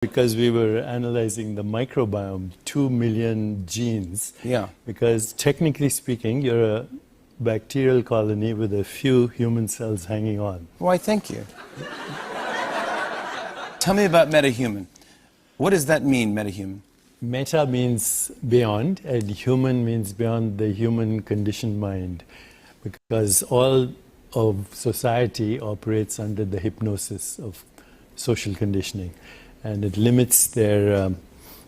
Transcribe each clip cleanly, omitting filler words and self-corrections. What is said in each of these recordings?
because we were analyzing the microbiome, 2 million genes. Yeah. Because technically speaking, you're a bacterial colony with a few human cells hanging on. Why, thank you. Tell me about Metahuman. What does that mean, Metahuman? Meta means beyond, and human means beyond the human conditioned mind. Because all of society operates under the hypnosis of social conditioning. And it limits their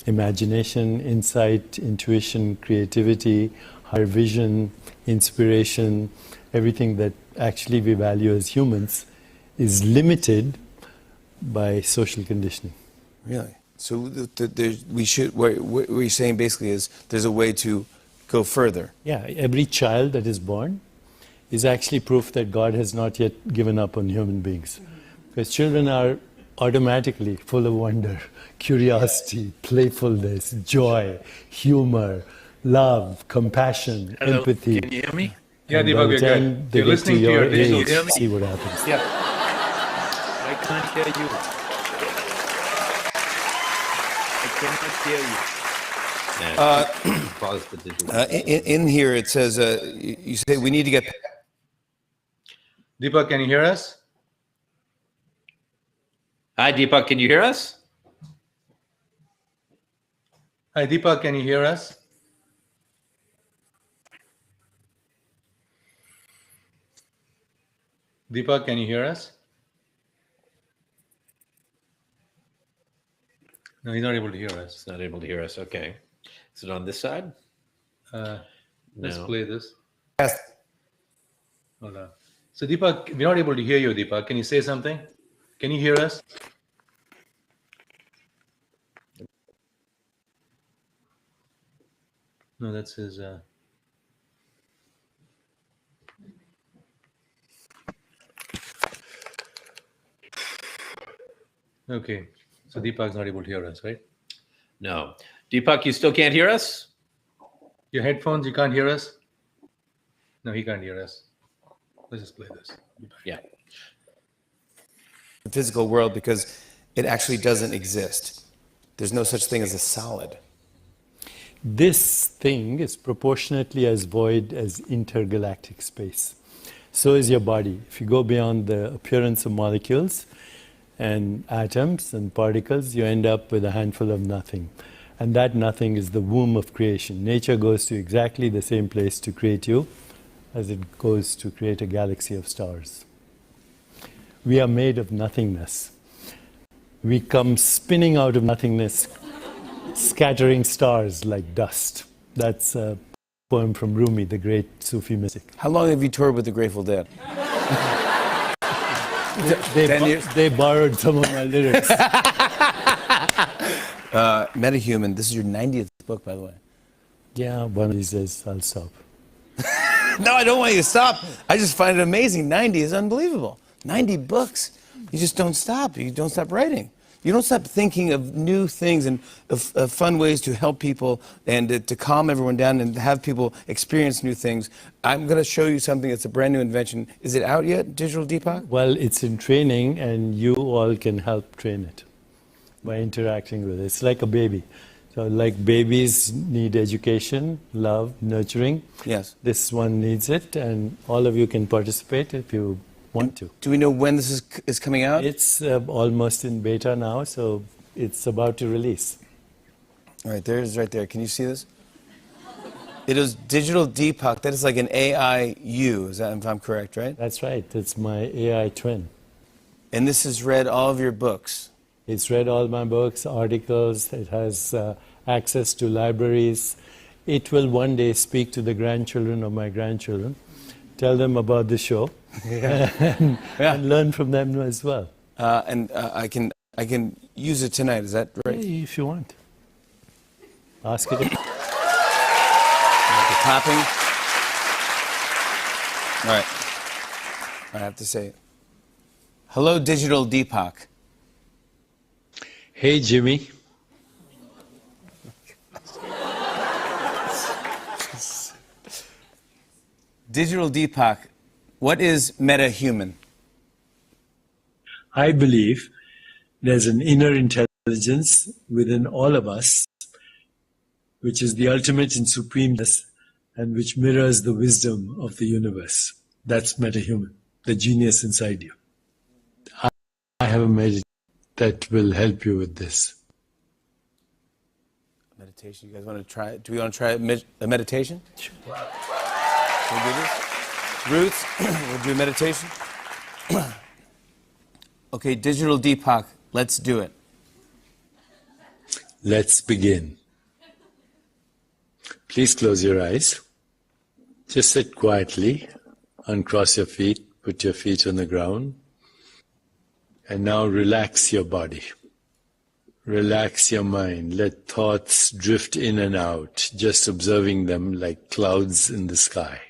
imagination, insight, intuition, creativity, higher vision, inspiration, everything that actually we value as humans is limited by social conditioning. Really? So what you're saying basically is there's a way to go further. Yeah, every child that is born is actually proof that God has not yet given up on human beings. Because children are automatically full of wonder, curiosity, playfulness, joy, humor, love, compassion, empathy. Can you hear me? Yeah, Deepak, we're good. You're listening to your age. See what happens. Yeah. I can't hear you. I cannot hear you. Pause the digital. In here it says, you say we need to get... Deepak, can you hear us? Hi, Deepak, can you hear us? Hi, Deepak, can you hear us? Deepak, can you hear us? No, he's not able to hear us. It's not able to hear us. Okay. Is it on this side? Let's No. play this. Yes. Hold on. So, Deepak, we're not able to hear you, Deepak. Can you say something? Can you hear us? No, that's his... Okay. So Deepak's not able to hear us, right? No. Deepak, you still can't hear us? Your headphones, you can't hear us? No, he can't hear us. Let's just play this. Yeah. The physical world, because it actually doesn't exist. There's no such thing as a solid. This thing is proportionately as void as intergalactic space. So is your body. If you go beyond the appearance of molecules and atoms and particles, you end up with a handful of nothing. And that nothing is the womb of creation. Nature goes to exactly the same place to create you as it goes to create a galaxy of stars. We are made of nothingness. We come spinning out of nothingness, scattering stars like dust. That's a poem from Rumi, the great Sufi mystic. How long have you toured with the Grateful Dead? 10 years. They borrowed some of my lyrics. Metahuman, this is your 90th book, by the way. Yeah, one of these days I'll stop. No, I don't want you to stop. I just find it amazing. 90 is unbelievable. 90 books. You just don't stop. You don't stop writing. You don't stop thinking of new things and of fun ways to help people and to calm everyone down and have people experience new things. I'm going to show you something that's a brand new invention. Is it out yet, Digital Deepak? Well, it's in training, and you all can help train it by interacting with it. It's like a baby. So like babies need education, love, nurturing. Yes. This one needs it, and all of you can participate if you want to. Do we know when this is coming out? It's almost in beta now, so it's about to release. All right, there it is right there. Can you see this? It is Digital Deepak. That is like an AI you, is that if I'm correct, right? That's right. It's my AI twin. And this has read all of your books. It's read all my books, articles. It has access to libraries. It will one day speak to the grandchildren of my grandchildren, tell them about the show, and learn from them as well. I can use it tonight. Is that right? Hey, if you want. Ask it. The clapping. All right. I have to say it. Hello, Digital Deepak. Hey, Jimmy. Digital Deepak, what is Metahuman? I believe there's an inner intelligence intelligence within all of us, which is the ultimate and supremeness, and which mirrors the wisdom of the universe. That's Metahuman, the genius inside you. I have a meditation that will help you with this. Meditation. You guys want to try? Do we want to try a meditation? Sure. Can we do this? Roots. We'll do a meditation. Okay, digital Deepak. Let's do it. Let's begin. Please close your eyes. Just sit quietly. Uncross your feet. Put your feet on the ground. And now relax your body. Relax your mind. Let thoughts drift in and out, just observing them like clouds in the sky.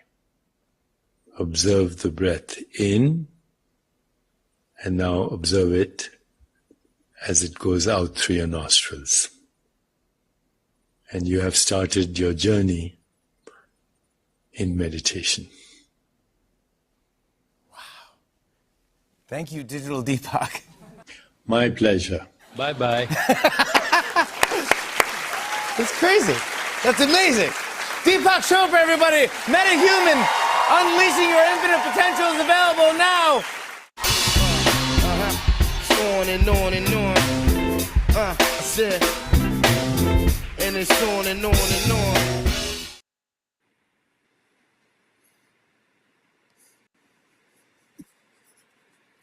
Observe the breath in, and now observe it as it goes out through your nostrils. And you have started your journey in meditation. Wow. Thank you, digital Deepak. My pleasure. Bye-bye. That's crazy. That's amazing. Deepak Chopra, everybody. Metahuman. Unleashing your infinite potential is available now. On and on and on. I said, and it's on and on and on.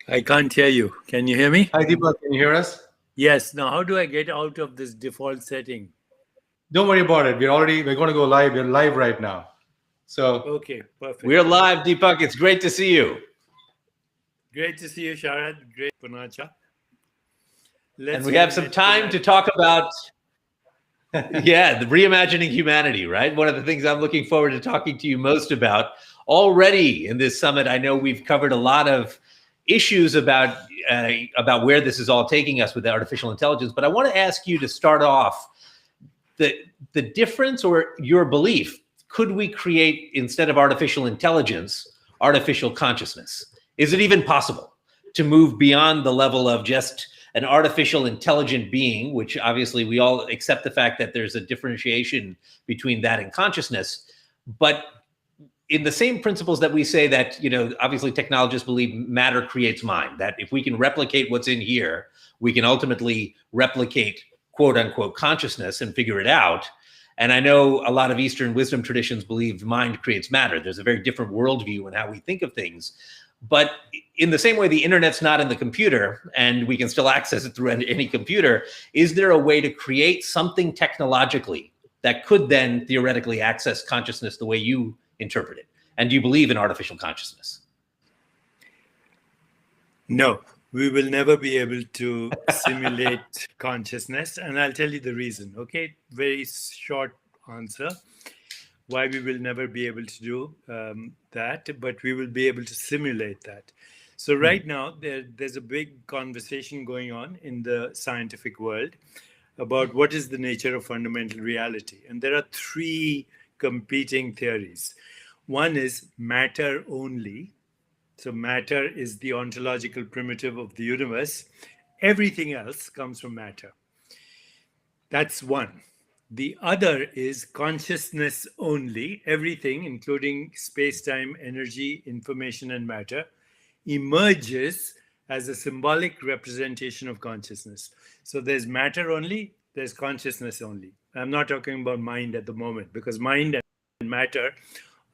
I can't hear you. Can you hear me? Hi, Deepak. Can you hear us? Yes. Now, how do I get out of this default setting? Don't worry about it. We're going to go live. We're live right now. So Okay, perfect. We're live, Deepak. It's great to see you. Great to see you, Sharad. Great, Punacha. And we have some time to talk about, the reimagining humanity, right? One of the things I'm looking forward to talking to you most about. Already in this summit, I know we've covered a lot of issues about where this is all taking us with artificial intelligence, but I want to ask you to start off the difference or your belief. Could we create, instead of artificial intelligence, artificial consciousness? Is it even possible to move beyond the level of just an artificial intelligent being, which obviously we all accept the fact that there's a differentiation between that and consciousness, but in the same principles that we say that, obviously technologists believe matter creates mind, that if we can replicate what's in here, we can ultimately replicate quote unquote consciousness and figure it out. And I know a lot of Eastern wisdom traditions believe mind creates matter. There's a very different worldview in how we think of things. But in the same way the internet's not in the computer and we can still access it through any computer, is there a way to create something technologically that could then theoretically access consciousness the way you interpret it? And do you believe in artificial consciousness? No, we will never be able to simulate consciousness. And I'll tell you the reason, okay? Very short answer. Why we will never be able to do that, but we will be able to simulate that. So right now, there's a big conversation going on in the scientific world about what is the nature of fundamental reality. And there are three competing theories. One is matter only. So matter is the ontological primitive of the universe. Everything else comes from matter. That's one. The other is consciousness only. Everything, including space-time, energy, information, and matter, emerges as a symbolic representation of consciousness. So there's matter only, there's consciousness only. I'm not talking about mind at the moment, because mind and matter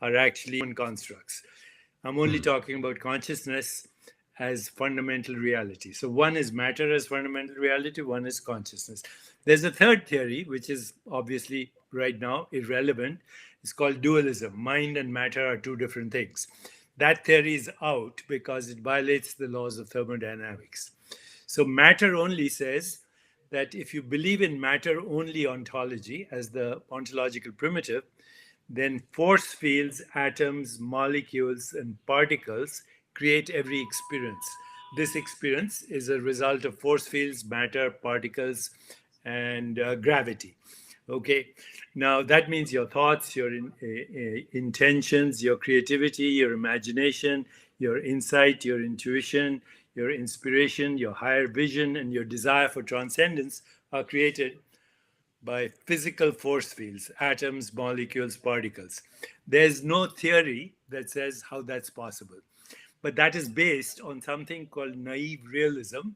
are actually constructs. I'm only talking about consciousness as fundamental reality. So one is matter as fundamental reality, one is consciousness. There's a third theory, which is obviously right now irrelevant. It's called dualism. Mind and matter are two different things. That theory is out because it violates the laws of thermodynamics. So matter only says that if you believe in matter only ontology as the ontological primitive, then force fields, atoms, molecules, and particles create every experience. This experience is a result of force fields, matter, particles, and gravity. Okay, now that means your thoughts, your intentions, your creativity, your imagination, your insight, your intuition, your inspiration, your higher vision, and your desire for transcendence are created by physical force fields, atoms, molecules, particles. There's no theory that says how that's possible. But that is based on something called naive realism.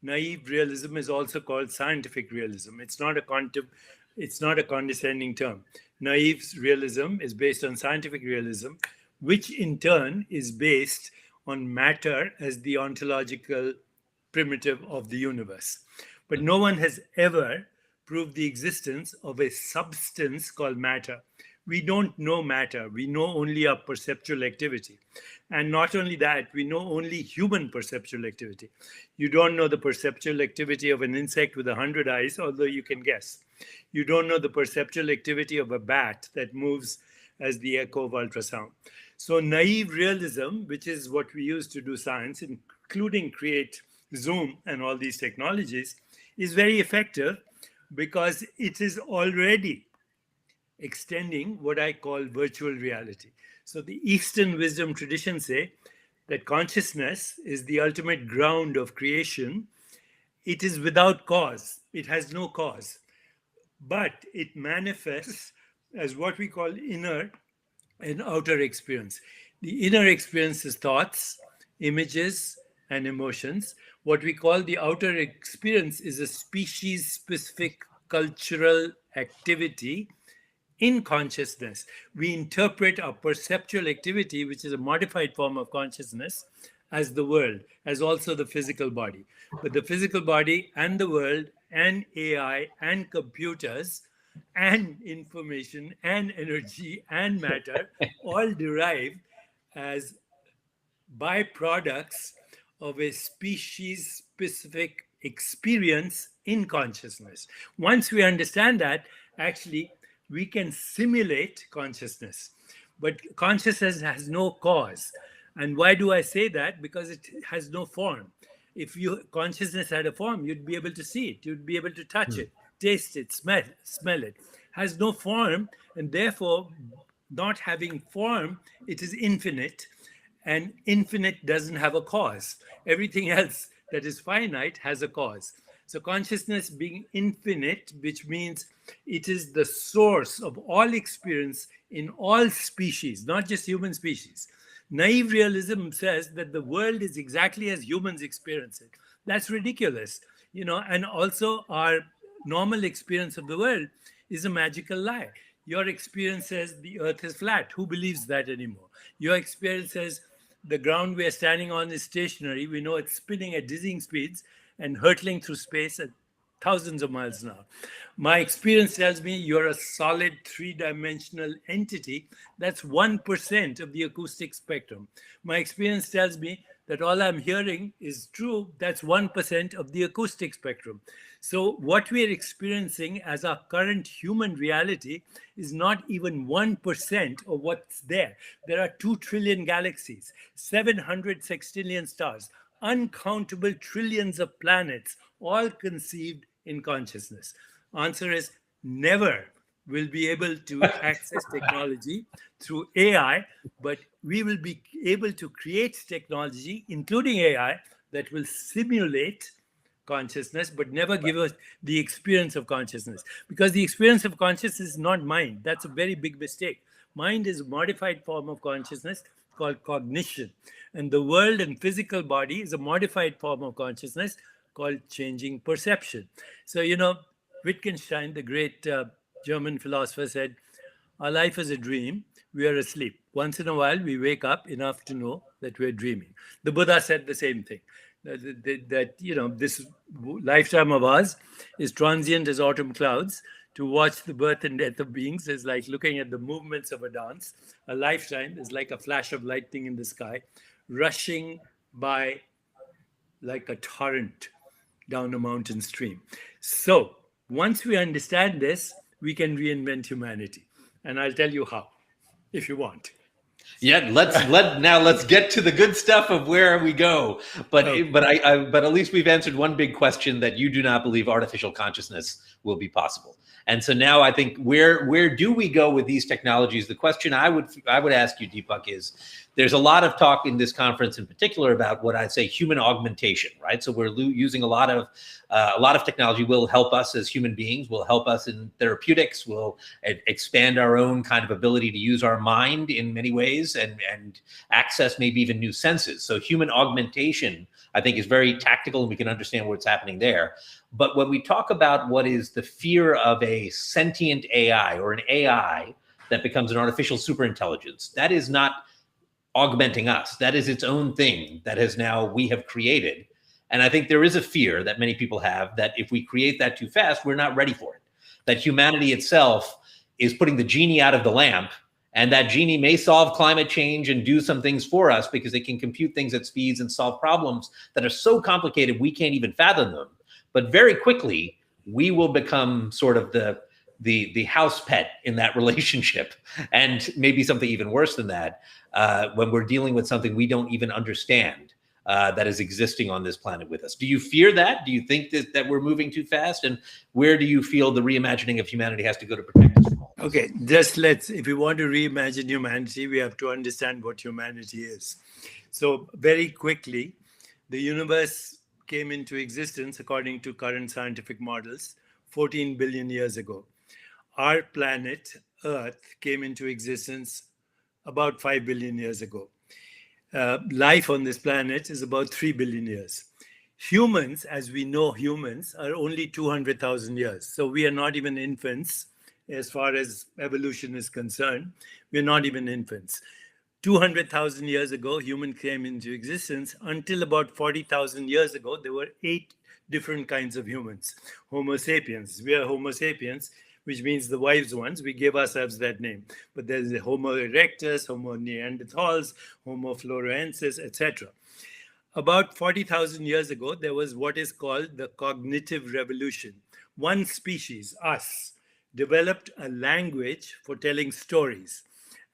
Naive realism is also called scientific realism. It's not a condescending term. Naive realism is based on scientific realism, which in turn is based on matter as the ontological primitive of the universe. But no one has ever proved the existence of a substance called matter. We don't know matter. We know only our perceptual activity. And not only that, we know only human perceptual activity. You don't know the perceptual activity of an insect with 100 eyes, although you can guess. You don't know the perceptual activity of a bat that moves as the echo of ultrasound. So naive realism, which is what we use to do science, including create Zoom and all these technologies, is very effective because it is already extending what I call virtual reality. So the Eastern wisdom traditions say that consciousness is the ultimate ground of creation. It is without cause. It has no cause. But it manifests as what we call inner and outer experience. The inner experience is thoughts, images, and emotions. What we call the outer experience is a species-specific cultural activity in consciousness. We interpret our perceptual activity, which is a modified form of consciousness, as the world, as also the physical body. But the physical body and the world and AI and computers and information and energy and matter all derive as byproducts of a species-specific experience in consciousness. Once we understand that, actually, we can simulate consciousness. But consciousness has no cause. And why do I say that? Because it has no form. If consciousness had a form, you'd be able to see it. You'd be able to touch it, taste it, smell it. Has no form, and therefore, not having form, it is infinite. And infinite doesn't have a cause. Everything else that is finite has a cause. So consciousness being infinite, which means it is the source of all experience in all species, not just human species. Naive realism says that the world is exactly as humans experience it. That's ridiculous, and also our normal experience of the world is a magical lie. Your experience says the earth is flat. Who believes that anymore? Your experience says the ground we are standing on is stationary. We know it's spinning at dizzying speeds and hurtling through space at thousands of miles an hour. My experience tells me you're a solid three-dimensional entity. That's 1% of the acoustic spectrum. My experience tells me that all I'm hearing is true. That's 1% of the acoustic spectrum. So what we are experiencing as our current human reality is not even 1% of what's there. There are 2 trillion galaxies, 700 sextillion stars, uncountable trillions of planets, all conceived in consciousness. Answer is never will be able to access technology through AI, but we will be able to create technology, including AI, that will simulate consciousness, but never give us the experience of consciousness. Because the experience of consciousness is not mind. That's a very big mistake. Mind is a modified form of consciousness called cognition. And the world and physical body is a modified form of consciousness called changing perception. So, Wittgenstein, the great German philosopher, said, our life is a dream. We are asleep. Once in a while, we wake up enough to know that we're dreaming. The Buddha said the same thing, that this lifetime of ours is transient as autumn clouds. To watch the birth and death of beings is like looking at the movements of a dance. A lifetime is like a flash of lightning in the sky, rushing by like a torrent down a mountain stream. So once we understand this, we can reinvent humanity. And I'll tell you how, if you want. Yeah, let's get to the good stuff of where we go. But at least we've answered one big question, that you do not believe artificial consciousness will be possible. And so now I think where do we go with these technologies? The question I would ask you, Deepak, is there's a lot of talk in this conference in particular about what I'd say human augmentation, right? So we're using a lot of technology will help us as human beings, will help us in therapeutics, will expand our own kind of ability to use our mind in many ways and access maybe even new senses. So human augmentation, I think, is very tactical, and we can understand what's happening there. But when we talk about what is the fear of a sentient AI or an AI that becomes an artificial superintelligence, that is not augmenting us. That is its own thing that we have created. And I think there is a fear that many people have that if we create that too fast, we're not ready for it. That humanity itself is putting the genie out of the lamp, and that genie may solve climate change and do some things for us because it can compute things at speeds and solve problems that are so complicated we can't even fathom them. But very quickly, we will become sort of the house pet in that relationship, and maybe something even worse than that, when we're dealing with something we don't even understand that is existing on this planet with us. Do you fear that? Do you think that we're moving too fast? And where do you feel the reimagining of humanity has to go to protect us from all this? Okay, if we want to reimagine humanity, we have to understand what humanity is. So very quickly, the universe came into existence, according to current scientific models, 14 billion years ago. Our planet, Earth, came into existence about 5 billion years ago. Life on this planet is about 3 billion years. Humans, as we know humans, are only 200,000 years. So we are not even infants as far as evolution is concerned. We're not even infants. 200,000 years ago, humans came into existence. Until about 40,000 years ago, there were 8 different kinds of humans. Homo sapiens. We are Homo sapiens, which means the wise ones. We gave ourselves that name. But there's a Homo erectus, Homo neanderthals, Homo florensis, etc. About 40,000 years ago, there was what is called the cognitive revolution. One species, us, developed a language for telling stories,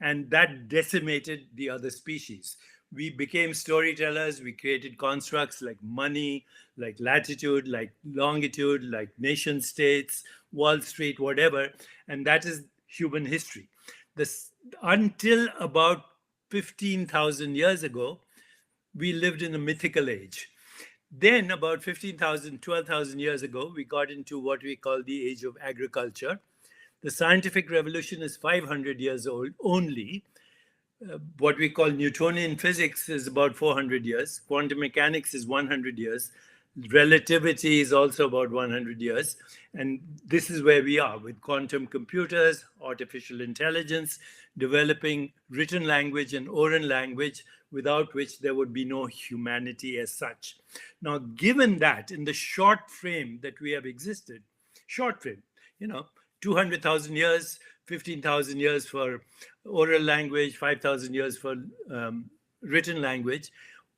and that decimated the other species. We became storytellers. We created constructs like money, like latitude, like longitude, like nation states, Wall Street, whatever. And that is human history. Until about 15,000 years ago, we lived in a mythical age. Then about 15,000, 12,000 years ago, we got into what we call the age of agriculture. The scientific revolution is 500 years old only. What we call Newtonian physics is about 400 years. Quantum mechanics is 100 years. Relativity is also about 100 years. And this is where we are with quantum computers, artificial intelligence, developing written language and oral language, without which there would be no humanity as such. Now, given that in the short frame that we have existed, short frame, 200,000 years, 15,000 years for oral language, 5,000 years for written language.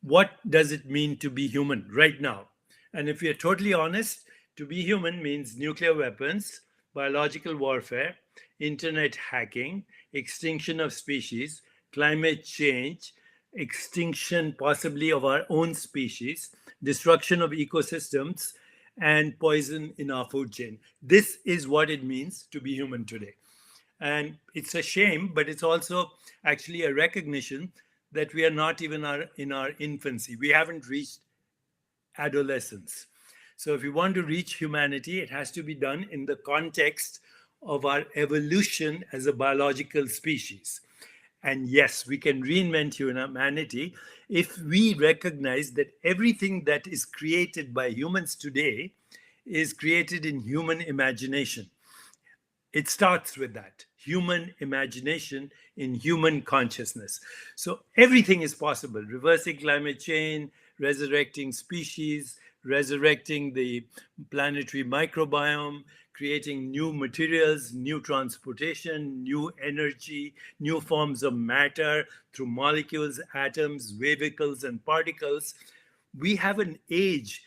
What does it mean to be human right now? And if we are totally honest, to be human means nuclear weapons, biological warfare, internet hacking, extinction of species, climate change, extinction possibly of our own species, destruction of ecosystems, and poison in our food chain. This is what it means to be human today. And it's a shame, but it's also actually a recognition that we are not even in our infancy. We haven't reached adolescence. So if we want to reach humanity, it has to be done in the context of our evolution as a biological species. And yes, we can reinvent humanity if we recognize that everything that is created by humans today is created in human imagination. It starts with that, human imagination in human consciousness. So everything is possible, reversing climate change, resurrecting species, resurrecting the planetary microbiome, creating new materials, new transportation, new energy, new forms of matter through molecules, atoms, vehicles, and particles. We have an age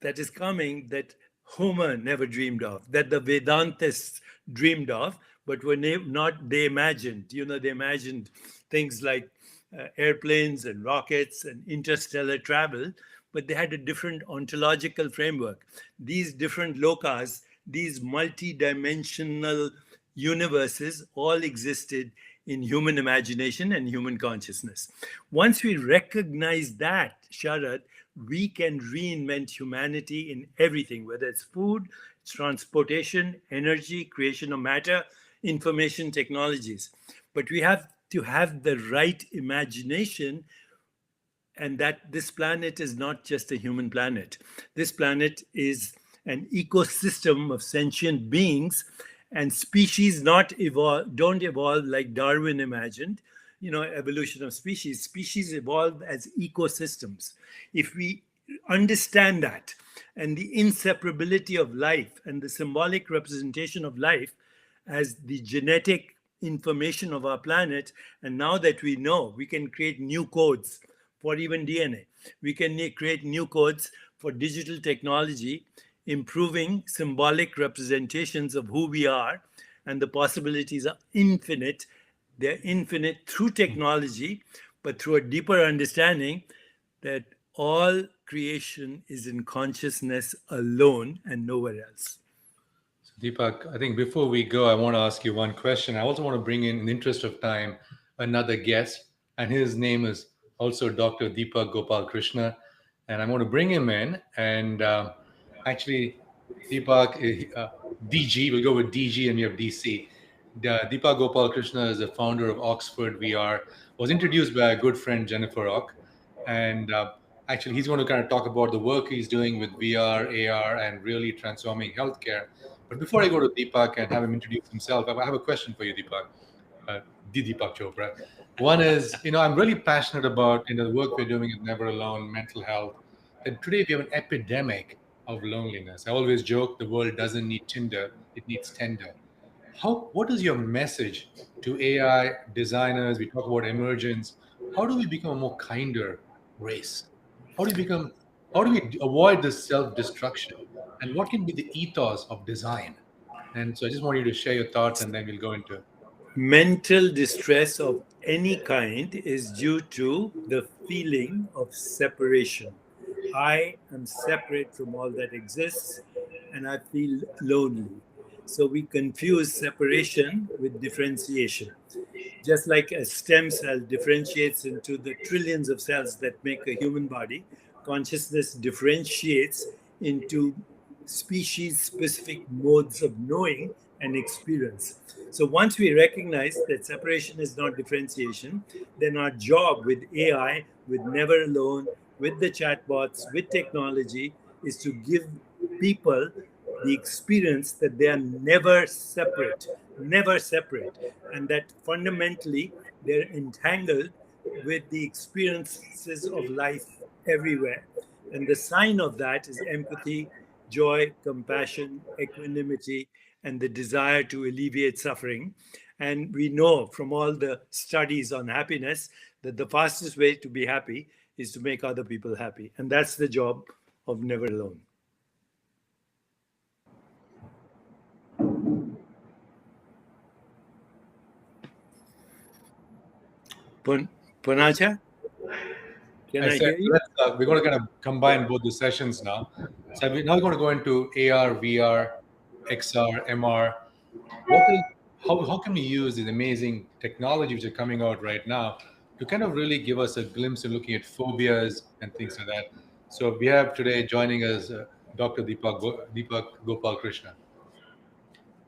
that is coming that Homer never dreamed of, that the Vedantists dreamed of, but were not, they imagined, they imagined things like airplanes and rockets and interstellar travel, but they had a different ontological framework. These different lokas, these multi-dimensional universes all existed in human imagination and human consciousness. Once we recognize that, Sharad, we can reinvent humanity in everything, whether it's food, it's transportation, energy, creation of matter, information technologies. But we have to have the right imagination, and that this planet is not just a human planet. This planet is an ecosystem of sentient beings, and species don't evolve like Darwin imagined, evolution of species. Species evolve as ecosystems. If we understand that, and the inseparability of life and the symbolic representation of life as the genetic information of our planet, and now that we know, we can create new codes for even DNA. We can create new codes for digital technology, improving symbolic representations of who we are, and the possibilities are infinite. They're infinite through technology, but through a deeper understanding that all creation is in consciousness alone and nowhere else. So Deepak, I think before we go, I want to ask you one question. I also want to bring in the interest of time, another guest, and his name is also Dr. Deepak Gopal Krishna. And I want to bring him in, and actually, Deepak, DG, we'll go with DG and you have DC. Deepak Gopal Krishna is the founder of Oxford VR, was introduced by a good friend, Jennifer Ock. And actually, he's going to kind of talk about the work he's doing with VR, AR, and really transforming healthcare. But before I go to Deepak and have him introduce himself, I have a question for you, Deepak. Deepak Chopra. One is, I'm really passionate about the work we're doing at Never Alone, mental health. And today we have an epidemic of loneliness. I always joke the world doesn't need Tinder, it needs tender. What is your message to AI designers? We talk about emergence. How do we become a more kinder race? How do we avoid this self-destruction? And what can be the ethos of design? And so I just want you to share your thoughts, and then we'll go into mental distress of any kind is due to the feeling of separation. I am separate from all that exists, and I feel lonely. So we confuse separation with differentiation. Just like a stem cell differentiates into the trillions of cells that make a human body, consciousness differentiates into species-specific modes of knowing and experience. So once we recognize that separation is not differentiation, then our job with AI, with Never Alone, with the chatbots, with technology, is to give people the experience that they are never separate, and that fundamentally they're entangled with the experiences of life everywhere. And the sign of that is empathy, joy, compassion, equanimity, and the desire to alleviate suffering. And we know from all the studies on happiness that the fastest way to be happy is to make other people happy. And that's the job of Never Alone. Panacha? Can I hear you? We're going to kind of combine both the sessions now. So we're now going to go into AR, VR, XR, MR. How can we use these amazing technologies which are coming out right now to kind of really give us a glimpse of looking at phobias and things like that? So we have today joining us Dr. Deepak Gopal Krishna.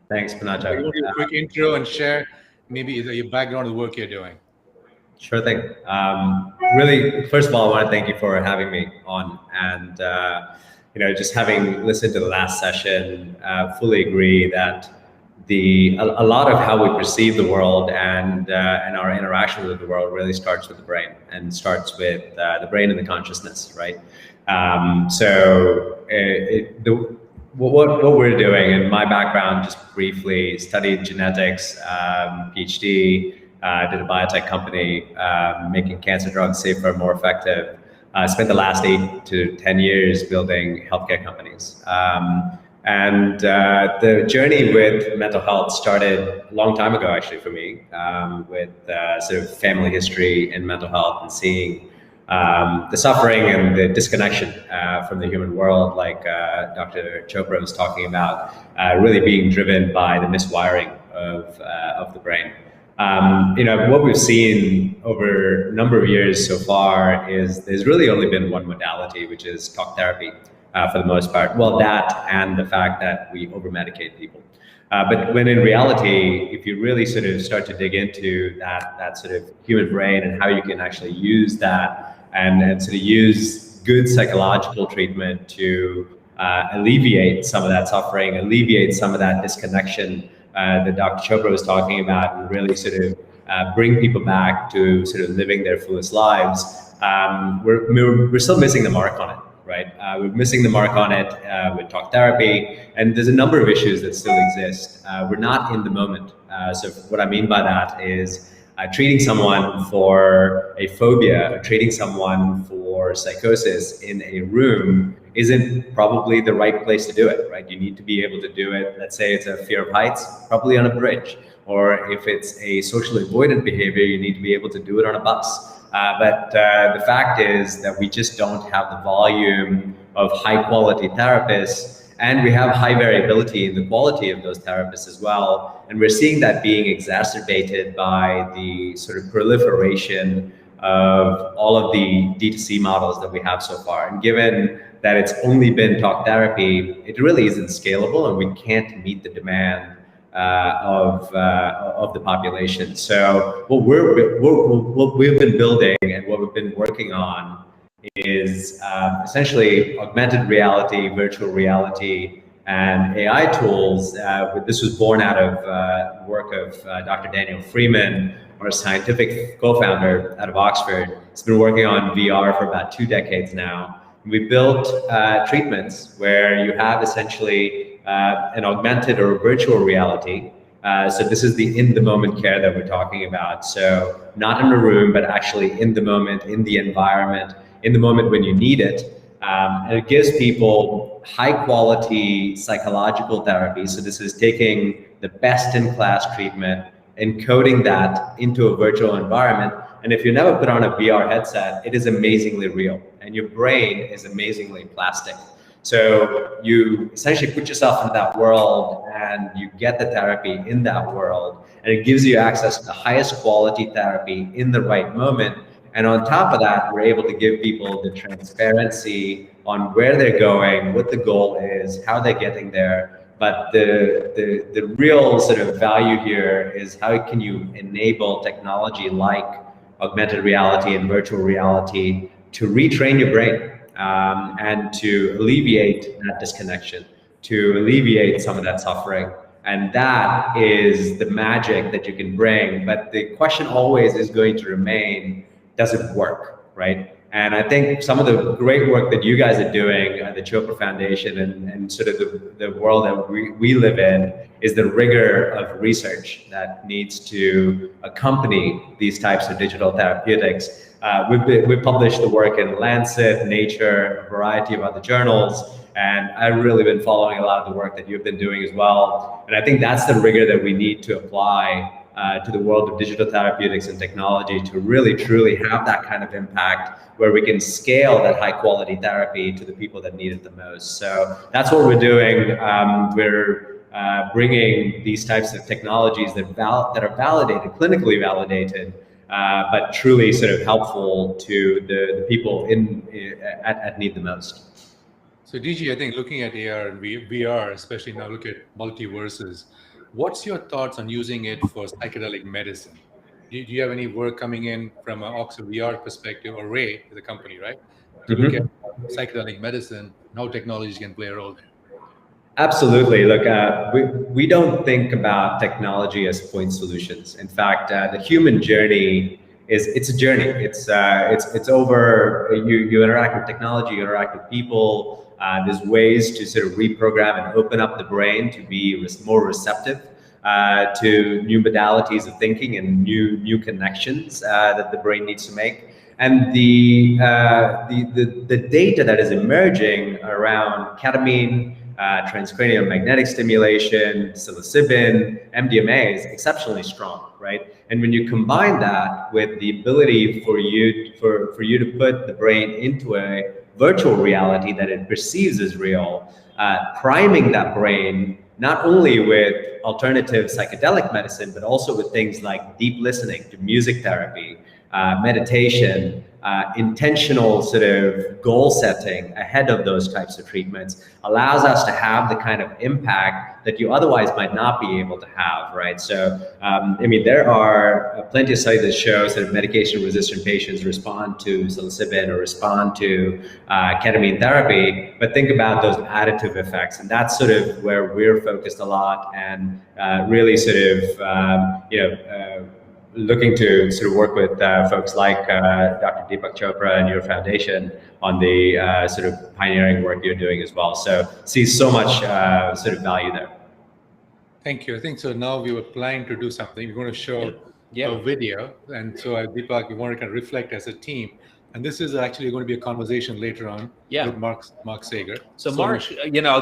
Thanks, Panacha. Can you do a quick intro and share maybe your background of the work you're doing? Sure thing. Really, first of all, I want to thank you for having me on, and just having listened to the last session, fully agree that a lot of how we perceive the world and our interaction with the world really starts with the brain, and starts with the brain and the consciousness, right? What we're doing, in my background, just briefly, studied genetics, PhD. Did a biotech company making cancer drugs safer, more effective. Spent the last 8 to 10 years building healthcare companies. And the journey with mental health started a long time ago, actually, for me, with sort of family history in mental health and seeing the suffering and the disconnection from the human world, like Dr. Chopra was talking about, really being driven by the miswiring of the brain. What we've seen over a number of years so far is there's really only been one modality, which is talk therapy. For the most part. Well, that and the fact that we over-medicate people. But when in reality, if you really sort of start to dig into that sort of human brain and how you can actually use that and sort of use good psychological treatment to alleviate some of that suffering, alleviate some of that disconnection that Dr. Chopra was talking about, and really sort of bring people back to sort of living their fullest lives, we're still missing the mark on it. Right, we're missing the mark on it with talk therapy, and there's a number of issues that still exist. We're not in the moment. So what I mean by that is treating someone for a phobia, or treating someone for psychosis in a room isn't probably the right place to do it. Right, you need to be able to do it. Let's say it's a fear of heights, probably on a bridge, or if it's a socially avoidant behavior, you need to be able to do it on a bus. But the fact is that we just don't have the volume of high quality therapists, and we have high variability in the quality of those therapists as well. And we're seeing that being exacerbated by the sort of proliferation of all of the D2C models that we have so far. And given that it's only been talk therapy, it really isn't scalable, and we can't meet the demand of the population. So what we've been building and what we've been working on is essentially augmented reality, virtual reality, and AI tools. This was born out of work of Dr. Daniel Freeman, our scientific co-founder out of Oxford. He's been working on VR for about 2 decades now. We built treatments where you have essentially an augmented or virtual reality. So this is the in-the-moment care that we're talking about. So not in a room, but actually in the moment, in the environment, in the moment when you need it. And it gives people high-quality psychological therapy. So this is taking the best-in-class treatment, encoding that into a virtual environment. And if you never put on a VR headset, it is amazingly real, and your brain is amazingly plastic. So you essentially put yourself into that world and you get the therapy in that world, and it gives you access to the highest quality therapy in the right moment. And on top of that, we're able to give people the transparency on where they're going, what the goal is, how they're getting there. But the real sort of value here is how can you enable technology like augmented reality and virtual reality to retrain your brain. And to alleviate that disconnection, to alleviate some of that suffering. And that is the magic that you can bring. But the question always is going to remain, does it work, right? And I think some of the great work that you guys are doing at the Chopra Foundation and sort of the world that we live in is the rigor of research that needs to accompany these types of digital therapeutics. We've published the work in Lancet, Nature, a variety of other journals, and I've really been following a lot of the work that you've been doing as well. And I think that's the rigor that we need to apply to the world of digital therapeutics and technology to really, truly have that kind of impact where we can scale that high quality therapy to the people that need it the most. So that's what we're doing. We're bringing these types of technologies that are validated, clinically validated, but truly sort of helpful to the people at need the most. So DG, I think looking at AR and VR, especially now look at multiverses, what's your thoughts on using it for psychedelic medicine? Do you have any work coming in from an Oxford VR perspective, or Ray, the company, right? To look at psychedelic medicine, how technologies can play a role there? Absolutely. Look, we don't think about technology as point solutions. In fact, the human journey it's a journey. It's over. You interact with technology, you interact with people. There's ways to sort of reprogram and open up the brain to be more receptive to new modalities of thinking and new connections that the brain needs to make. And the data that is emerging around ketamine, transcranial magnetic stimulation, psilocybin, MDMA is exceptionally strong, right? And when you combine that with the ability for you to put the brain into a virtual reality that it perceives as real, priming that brain not only with alternative psychedelic medicine, but also with things like deep listening to music therapy, meditation, intentional sort of goal setting ahead of those types of treatments allows us to have the kind of impact that you otherwise might not be able to have, right? So, I mean, there are plenty of studies that show that medication-resistant patients respond to psilocybin or respond to ketamine therapy, but think about those additive effects, and that's sort of where we're focused a lot, and really sort of, looking to sort of work with folks like Dr. Deepak Chopra and your foundation on the sort of pioneering work you're doing as well. So see so much sort of value there. Thank you. I think so. Now we were planning to do something. We're going to show a video, and so Deepak, we want to kind of reflect as a team. And this is actually going to be a conversation later on with Mark Sager. So Mark,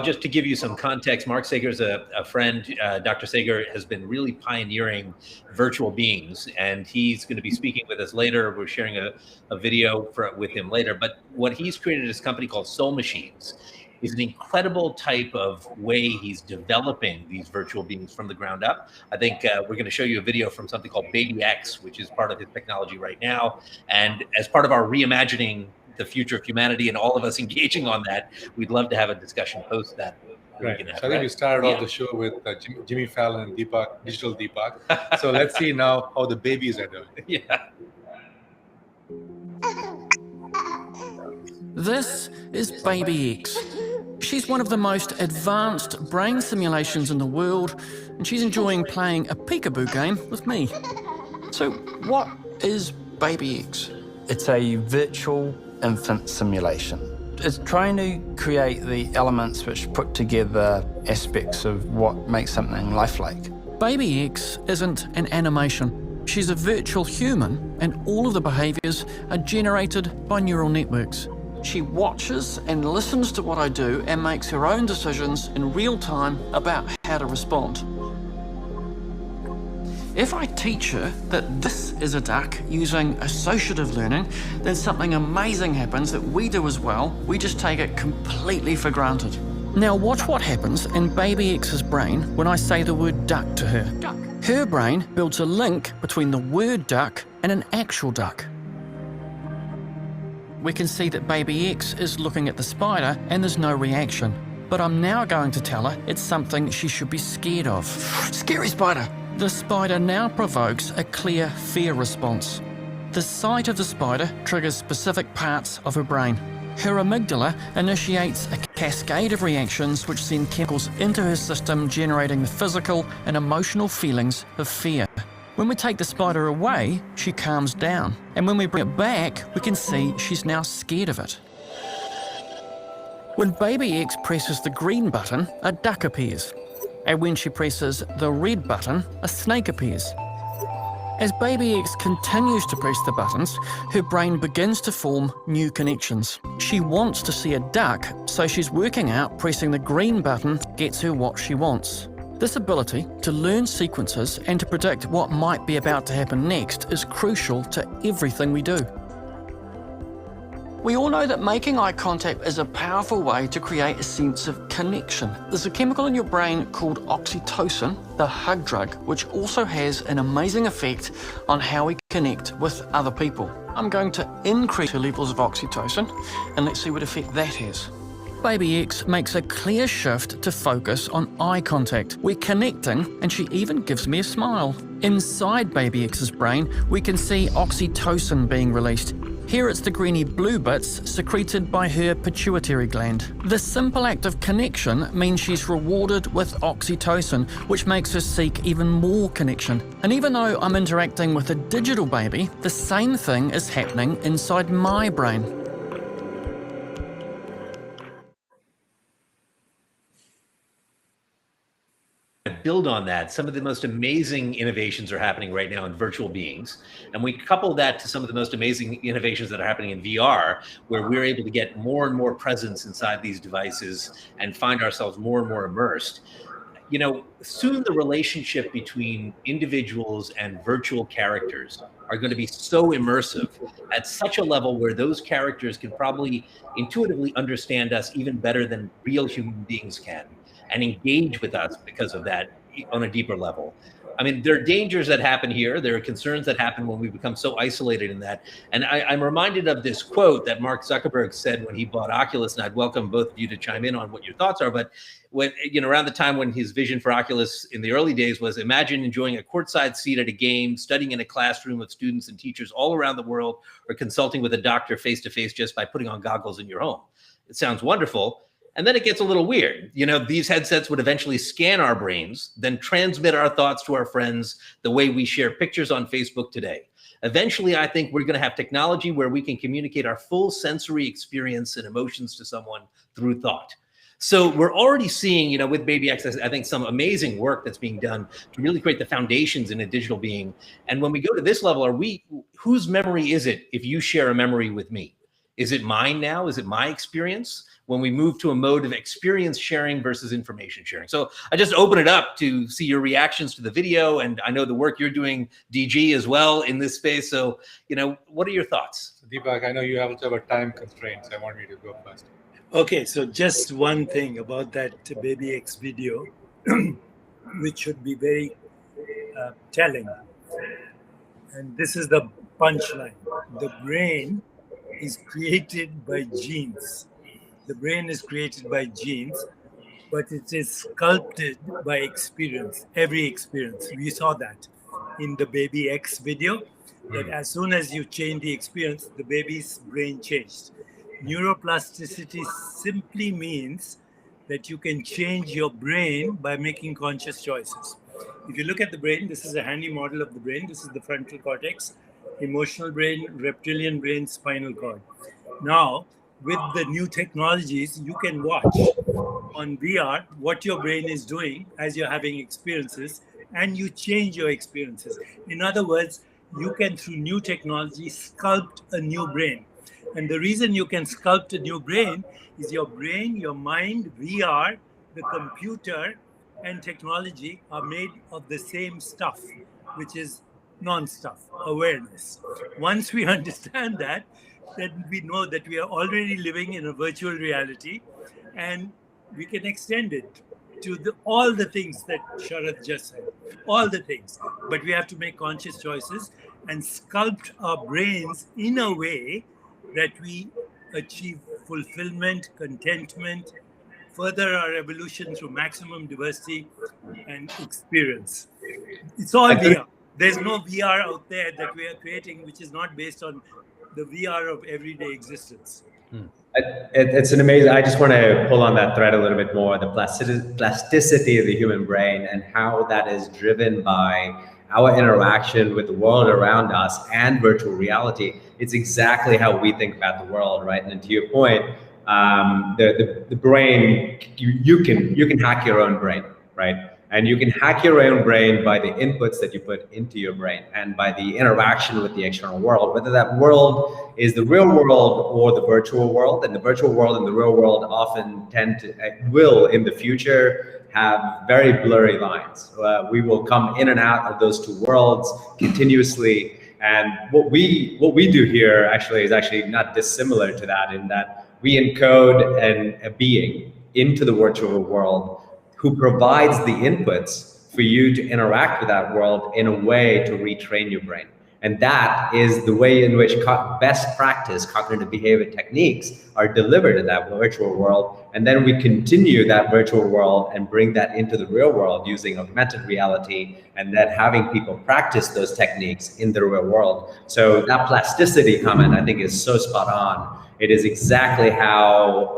just to give you some context, Mark Sager is a friend. Dr. Sager has been really pioneering virtual beings, and he's going to be speaking with us later. We're sharing a video with him later. But what he's created is a company called Soul Machines. It's an incredible type of way he's developing these virtual beings from the ground up. I think we're going to show you a video from something called Baby X, which is part of his technology right now. And as part of our reimagining the future of humanity and all of us engaging on that, we'd love to have a discussion post that. Right. So I think we started off the show with Jimmy Fallon and Deepak, digital Deepak. So let's see now how the babies are doing. Yeah. This is Baby X. She's one of the most advanced brain simulations in the world, and she's enjoying playing a peekaboo game with me. So what is Baby X? It's a virtual infant simulation. It's trying to create the elements which put together aspects of what makes something lifelike. Baby X isn't an animation. She's a virtual human, and all of the behaviors are generated by neural networks. She watches and listens to what I do and makes her own decisions in real time about how to respond. If I teach her that this is a duck using associative learning, then something amazing happens that we do as well. We just take it completely for granted. Now watch what happens in Baby X's brain when I say the word duck to her. Duck. Her brain builds a link between the word duck and an actual duck. We can see that Baby X is looking at the spider and there's no reaction. But I'm now going to tell her it's something she should be scared of. Scary spider! The spider now provokes a clear fear response. The sight of the spider triggers specific parts of her brain. Her amygdala initiates a cascade of reactions which send chemicals into her system, generating the physical and emotional feelings of fear. When we take the spider away, she calms down. And when we bring it back, we can see she's now scared of it. When Baby X presses the green button, a duck appears. And when she presses the red button, a snake appears. As Baby X continues to press the buttons, her brain begins to form new connections. She wants to see a duck, so she's working out pressing the green button gets her what she wants. This ability to learn sequences and to predict what might be about to happen next is crucial to everything we do. We all know that making eye contact is a powerful way to create a sense of connection. There's a chemical in your brain called oxytocin, the hug drug, which also has an amazing effect on how we connect with other people. I'm going to increase her levels of oxytocin, and let's see what effect that has. Baby X makes a clear shift to focus on eye contact. We're connecting, and she even gives me a smile. Inside Baby X's brain, we can see oxytocin being released. Here it's the greeny blue bits secreted by her pituitary gland. The simple act of connection means she's rewarded with oxytocin, which makes her seek even more connection. And even though I'm interacting with a digital baby, the same thing is happening inside my brain. build on that, some of the most amazing innovations are happening right now in virtual beings. And we couple that to some of the most amazing innovations that are happening in VR, where we're able to get more and more presence inside these devices and find ourselves more and more immersed. You know, soon the relationship between individuals and virtual characters are going to be so immersive at such a level where those characters can probably intuitively understand us even better than real human beings can, and engage with us because of that on a deeper level. I mean, there are dangers that happen here. There are concerns that happen when we become so isolated in that. And I'm reminded of this quote that Mark Zuckerberg said when he bought Oculus, and I'd welcome both of you to chime in on what your thoughts are. But when, you know, around the time when his vision for Oculus in the early days was, imagine enjoying a courtside seat at a game, studying in a classroom of students and teachers all around the world, or consulting with a doctor face-to-face just by putting on goggles in your home. It sounds wonderful. And then it gets a little weird. You know, these headsets would eventually scan our brains, then transmit our thoughts to our friends the way we share pictures on Facebook today. Eventually, I think we're going to have technology where we can communicate our full sensory experience and emotions to someone through thought. So we're already seeing, you know, with Baby X, I think some amazing work that's being done to really create the foundations in a digital being. And when we go to this level, whose memory is it if you share a memory with me? Is it mine now? Is it my experience? When we move to a mode of experience sharing versus information sharing. So I just open it up to see your reactions to the video. And I know the work you're doing, DG, as well in this space. So, you know, what are your thoughts? Deepak, I know you also have a time constraint, so I want you to go first. Okay, so just one thing about that Baby X video, which should be very telling. And this is the punchline. The brain is created by genes. The brain is created by genes, but it is sculpted by experience, every experience. We saw that in the Baby X video, that as soon as you change the experience, the baby's brain changed. Neuroplasticity simply means that you can change your brain by making conscious choices. If you look at the brain, this is a handy model of the brain. This is the frontal cortex, emotional brain, reptilian brain, spinal cord. Now, with the new technologies, you can watch on VR what your brain is doing as you're having experiences, and you change your experiences. In other words, you can, through new technology, sculpt a new brain. And the reason you can sculpt a new brain is your brain, your mind, VR, the computer, and technology are made of the same stuff, which is non-stuff, awareness. Once we understand that, then we know that we are already living in a virtual reality, and we can extend it to all the things that Sharath just said, all the things. But we have to make conscious choices and sculpt our brains in a way that we achieve fulfillment, contentment, further our evolution through maximum diversity and experience. It's all VR. There's no VR out there that we are creating which is not based on the VR of everyday existence. It's an amazing, I just want to pull on that thread a little bit more, the plasticity of the human brain and how that is driven by our interaction with the world around us and virtual reality. It's exactly how we think about the world, right? And to your point, the brain, you can hack your own brain, right? And you can hack your own brain by the inputs that you put into your brain and by the interaction with the external world, whether that world is the real world or the virtual world. And the virtual world and the real world often will in the future have very blurry lines. We will come in and out of those two worlds continuously. And what we do here is actually not dissimilar to that, in that we encode a being into the virtual world who provides the inputs for you to interact with that world in a way to retrain your brain. And that is the way in which best practice cognitive behavior techniques are delivered in that virtual world. And then we continue that virtual world and bring that into the real world using augmented reality, and then having people practice those techniques in the real world. So that plasticity comment, I think, is so spot on. It is exactly how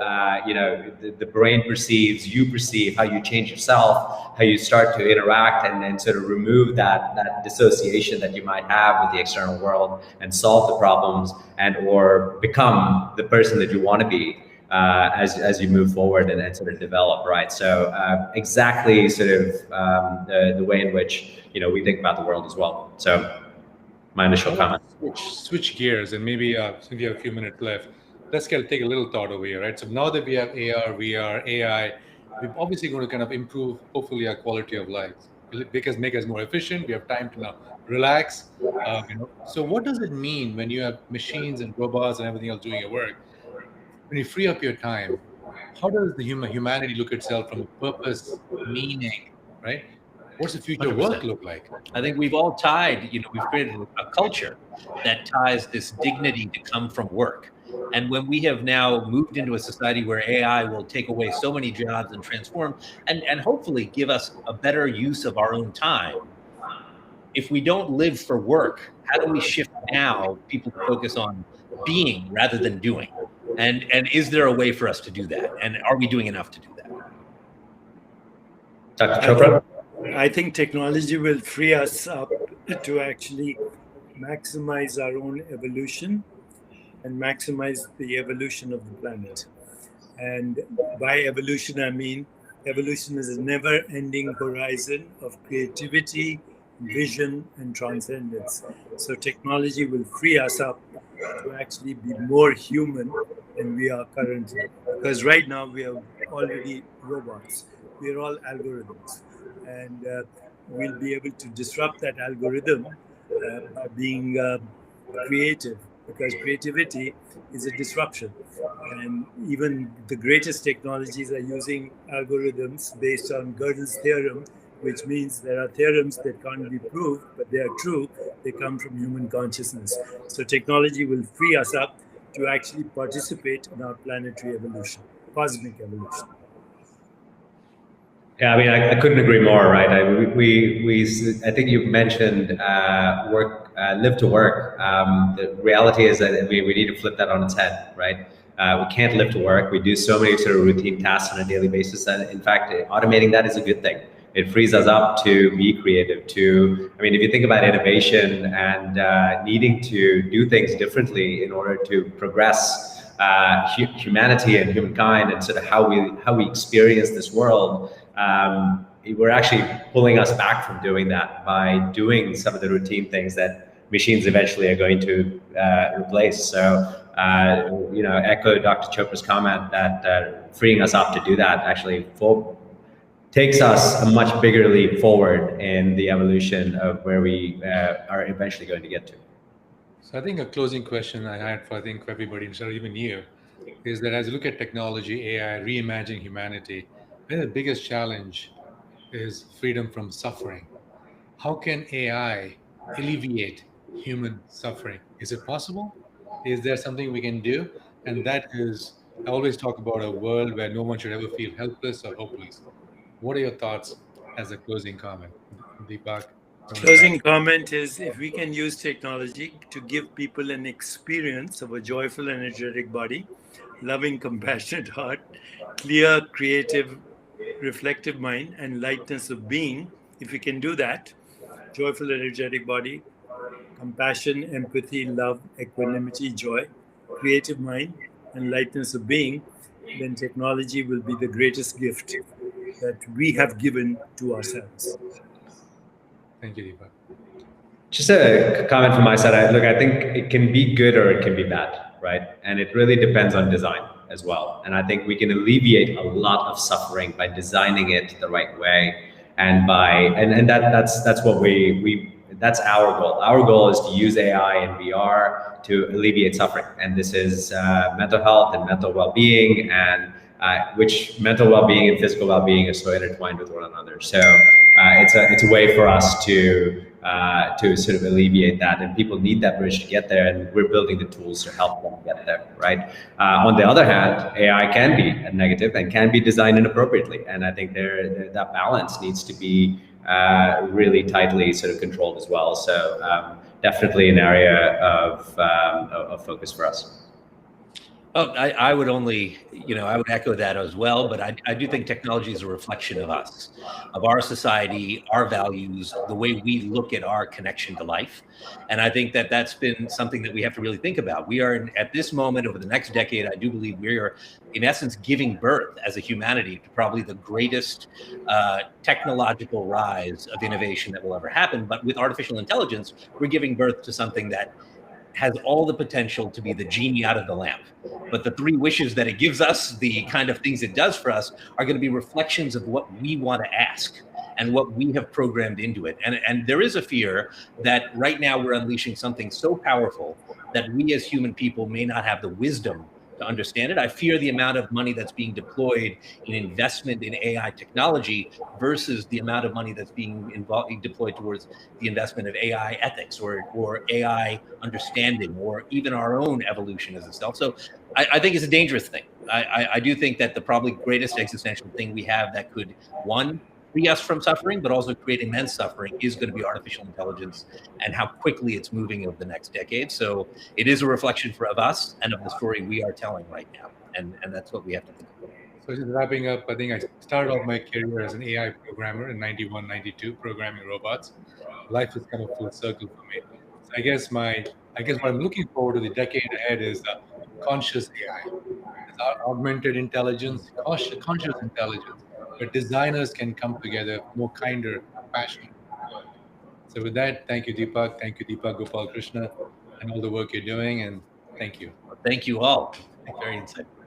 the brain perceives, you perceive, how you change yourself, how you start to interact and sort of remove that dissociation that you might have with the external world and solve the problems and or become the person that you want to be. as you move forward and sort of develop, right? So exactly sort of the way in which we think about the world as well. So my initial comment. Switch gears, and maybe since we have a few minutes left, let's take a little thought over here, right? So now that we have AR, VR, AI, we're obviously going to kind of improve, hopefully, our quality of life, because make us more efficient. We have time to now relax. So what does it mean when you have machines and robots and everything else doing your work? When you free up your time, how does the humanity look itself from a purpose, meaning, right? What's the future 100%. work look like? I think we've all tied, we've created a culture that ties this dignity to come from work. And when we have now moved into a society where AI will take away so many jobs and transform and hopefully give us a better use of our own time, if we don't live for work, how do we shift now people to focus on being rather than doing? And is there a way for us to do that? And are we doing enough to do that? Dr. Chopra? I think technology will free us up to actually maximize our own evolution and maximize the evolution of the planet. And by evolution, I mean evolution is a never-ending horizon of creativity, vision, and transcendence. So technology will free us up to actually be more human than we are currently. Because right now we are already robots. We are all algorithms. And we'll be able to disrupt that algorithm by being creative, because creativity is a disruption. And even the greatest technologies are using algorithms based on Gödel's theorem, which means there are theorems that can't be proved, but they are true. They come from human consciousness. So technology will free us up to actually participate in our planetary evolution, cosmic evolution. Yeah, I mean, I couldn't agree more, right? I think you've mentioned live to work. The reality is that we need to flip that on its head, right? We can't live to work. We do so many sort of routine tasks on a daily basis, and in fact, automating that is a good thing. It frees us up to be creative. If you think about innovation and needing to do things differently in order to progress humanity and humankind and sort of how we experience this world. We're actually pulling us back from doing that by doing some of the routine things that machines eventually are going to replace. So, echo Dr. Chopra's comment that freeing us up to do that actually takes us a much bigger leap forward in the evolution of where we are eventually going to get to. So I think a closing question I had for everybody, instead of even you, is that as you look at technology, AI, reimagining humanity, I think the biggest challenge is freedom from suffering. How can AI alleviate human suffering? Is it possible? Is there something we can do? And that is, I always talk about a world where no one should ever feel helpless or hopeless. What are your thoughts as a closing comment, Deepak? Closing comment is, if we can use technology to give people an experience of a joyful, energetic body, loving, compassionate heart, clear, creative, reflective mind, and lightness of being, if we can do that, joyful, energetic body, compassion, empathy, love, equanimity, joy, creative mind, and lightness of being, then technology will be the greatest gift that we have given to ourselves. Thank you, Deepak. Just a comment from my side. I think it can be good or it can be bad, right? And it really depends on design as well. And I think we can alleviate a lot of suffering by designing it the right way, and that's what that's our goal. Our goal is to use AI and VR to alleviate suffering, and this is mental health and mental well-being, and which mental well-being and physical well-being is so intertwined with one another. So it's a way for us to sort of alleviate that, and people need that bridge to get there, and we're building the tools to help them get there, right? On the other hand, AI can be a negative and can be designed inappropriately, and I think that balance needs to be really tightly sort of controlled as well. So definitely an area of focus for us. Oh, I would only, I would echo that as well. But I do think technology is a reflection of us, of our society, our values, the way we look at our connection to life. And I think that that's been something that we have to really think about. We are at this moment over the next decade, I do believe we are, in essence, giving birth as a humanity to probably the greatest technological rise of innovation that will ever happen. But with artificial intelligence, we're giving birth to something that has all the potential to be the genie out of the lamp. But the three wishes that it gives us, the kind of things it does for us, are going to be reflections of what we want to ask and what we have programmed into it. And there is a fear that right now we're unleashing something so powerful that we as human people may not have the wisdom to understand it. I fear the amount of money that's being deployed in investment in AI technology versus the amount of money that's being deployed towards the investment of AI ethics or AI understanding or even our own evolution as a self. So I think it's a dangerous thing. I do think that the probably greatest existential thing we have that could, one, free us from suffering, but also create immense suffering is going to be artificial intelligence and how quickly it's moving over the next decade. So it is a reflection of us and of the story we are telling right now. And that's what we have to think about. So just wrapping up, I think I started off my career as an AI programmer in 91, 92, programming robots. Life is kind of full circle for me. So I guess what I'm looking forward to the decade ahead is conscious AI. It's augmented intelligence, conscious intelligence, where designers can come together more kinder, compassionate world. So with that, thank you, Deepak. Thank you, Deepak Gopal Krishna, and all the work you're doing. And thank you. Thank you all. Very insightful.